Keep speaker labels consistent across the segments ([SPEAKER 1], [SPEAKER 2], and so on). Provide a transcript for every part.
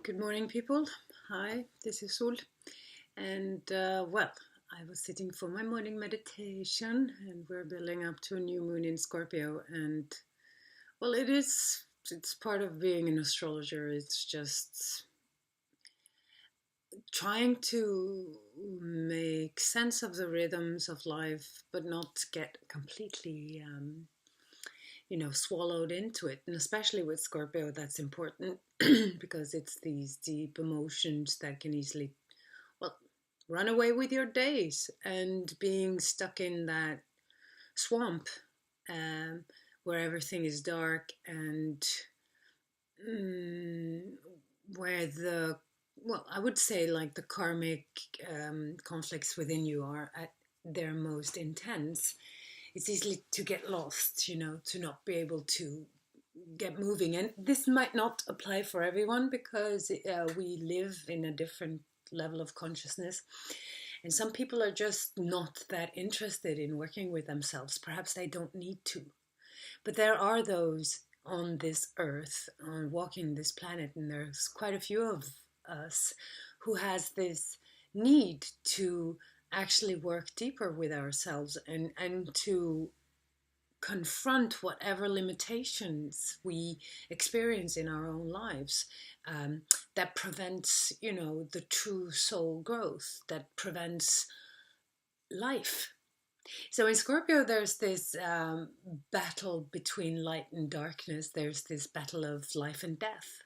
[SPEAKER 1] Good morning, people. Hi, this is Sol. And I was sitting for my morning meditation, and we're building up to a new moon in Scorpio. And well, it's part of being an astrologer. It's just trying to make sense of the rhythms of life, but not get completely swallowed into it. And especially with Scorpio, that's important because it's these deep emotions that can easily, well, run away with your days, and being stuck in that swamp um, where everything is dark and mm, where I would say like the karmic conflicts within you are at their most intense. It's easy to get lost, to not be able to get moving. And this might not apply for everyone because we live in a different level of consciousness. And some people are just not that interested in working with themselves. Perhaps they don't need to. But there are those on this earth, on walking this planet, and there's quite a few of us who has this need to actually work deeper with ourselves and to confront whatever limitations we experience in our own lives, that prevents, the true soul growth, that prevents life. So in Scorpio, there's this battle between light and darkness. There's this battle of life and death.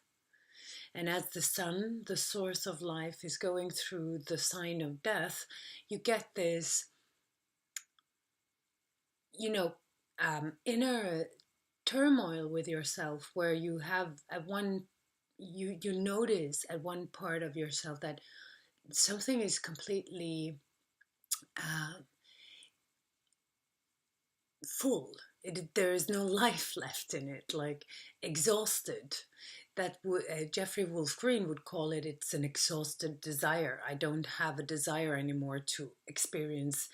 [SPEAKER 1] And as the sun, the source of life, is going through the sign of death, you get this, inner turmoil with yourself, where you have at one you notice at one part of yourself that something is completely uh, full. There is no life left in it, like exhausted. That Jeffrey Wolf Green would call it, it's an exhausted desire. I don't have a desire anymore to experience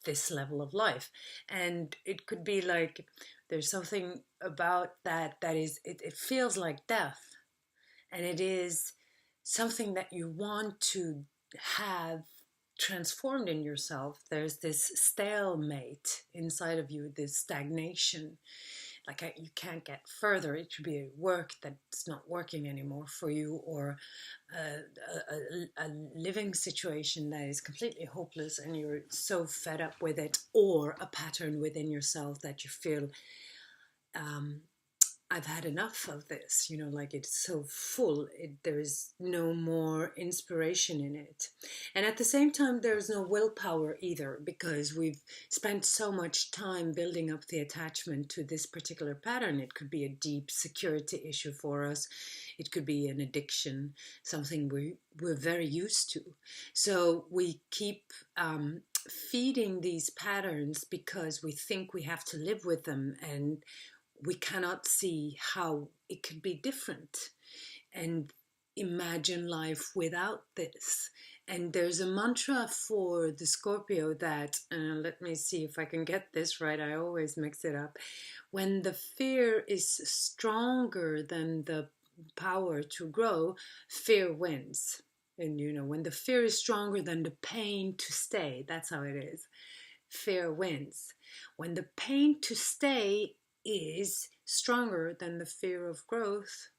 [SPEAKER 1] this level of life. And it could be like there's something about that is, it feels like death. And it is something that you want to have transformed in yourself. There's this stalemate inside of you, this stagnation, like you can't get further. It should be a work that's not working anymore for you, or a living situation that is completely hopeless and you're so fed up with it, or a pattern within yourself that you feel, um, I've had enough of this, like it's so full, there is no more inspiration in it. And at the same time, there's no willpower either, because we've spent so much time building up the attachment to this particular pattern. It could be a deep security issue for us. It could be an addiction, something we're very used to. So we keep feeding these patterns because we think we have to live with them, and we cannot see how it could be different and imagine life without this. And there's a mantra for the Scorpio that, let me see if I can get this right, I always mix it up. When the fear is stronger than the power to grow, fear wins. And when the fear is stronger than the pain to stay, that's how it is. Fear wins. When the pain to stay is stronger than the fear of growth,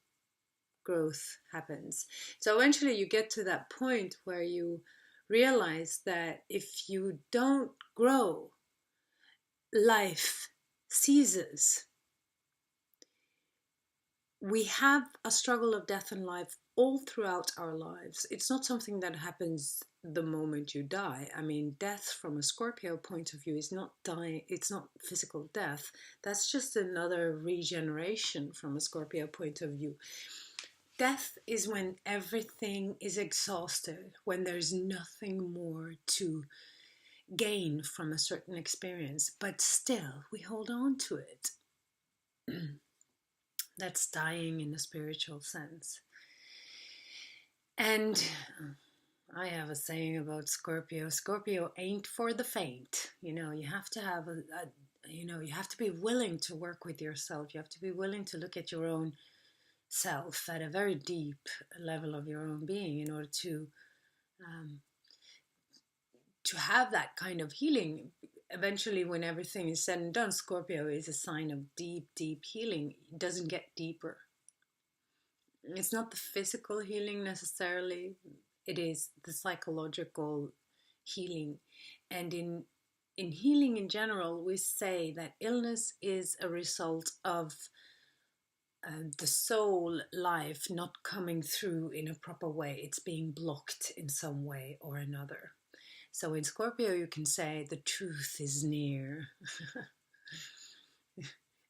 [SPEAKER 1] growth happens. So eventually you get to that point where you realize that if you don't grow, life ceases. We have a struggle of death and life all throughout our lives. It's not something that happens the moment you die. I mean, death from a Scorpio point of view is not dying, it's not physical death. That's just another regeneration from a Scorpio point of view. Death is when everything is exhausted, when there's nothing more to gain from a certain experience, but still we hold on to it. That's dying in a spiritual sense. And I have a saying about Scorpio. Scorpio ain't for the faint. You have to have you have to be willing to work with yourself. You have to be willing to look at your own self at a very deep level of your own being in order um, to have that kind of healing. Eventually, when everything is said and done, Scorpio is a sign of deep, deep healing. It doesn't get deeper. It's not the physical healing necessarily, it is the psychological healing. And in healing in general, we say that illness is a result of the soul life not coming through in a proper way. It's being blocked in some way or another. So in Scorpio, you can say the truth is near.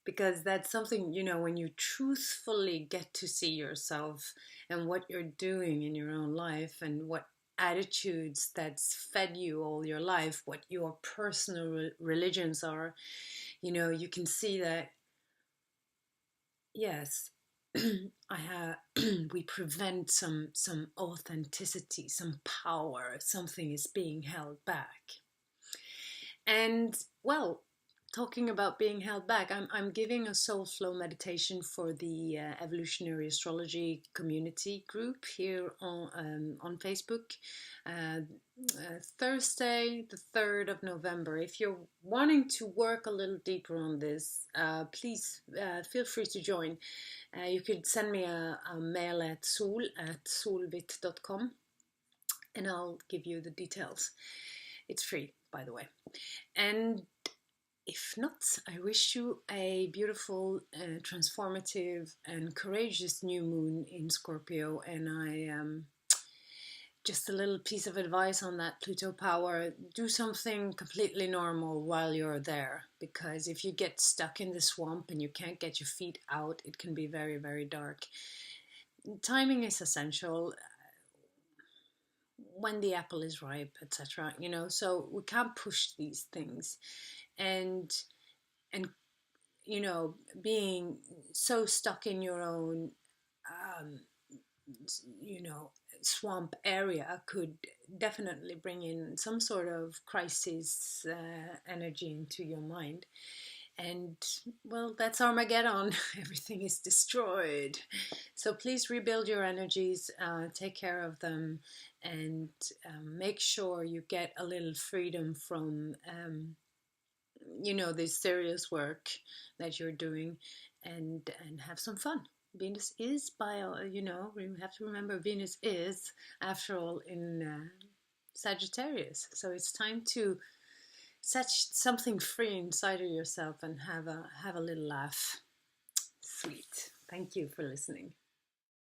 [SPEAKER 1] Because that's something, when you truthfully get to see yourself and what you're doing in your own life and what attitudes that's fed you all your life, what your personal religions are, you can see that, yes, I have we prevent some authenticity, some power, something is being held back. And well, talking about being held back, I'm giving a soul flow meditation for the evolutionary astrology community group here on Facebook. Uh, Thursday, the 3rd of November. If you're wanting to work a little deeper on this, please feel free to join. You could send me a mail at sol@solvit.com and I'll give you the details. It's free, by the way. And if not, I wish you a beautiful, transformative, and courageous new moon in Scorpio. And just a little piece of advice on that Pluto power: do something completely normal while you're there, because if you get stuck in the swamp and you can't get your feet out, it can be very, very dark. Timing is essential, when the apple is ripe, etc. So we can't push these things, and and being so stuck in your own um, swamp area could definitely bring in some sort of crisis energy into your mind. And well, that's Armageddon. Everything is destroyed. So please rebuild your energies, take care of them, and make sure you get a little freedom from this serious work that you're doing, and have some fun. Venus is we have to remember Venus is, after all, in Sagittarius. So it's time to set something free inside of yourself and have a little laugh. Sweet. Thank you for listening.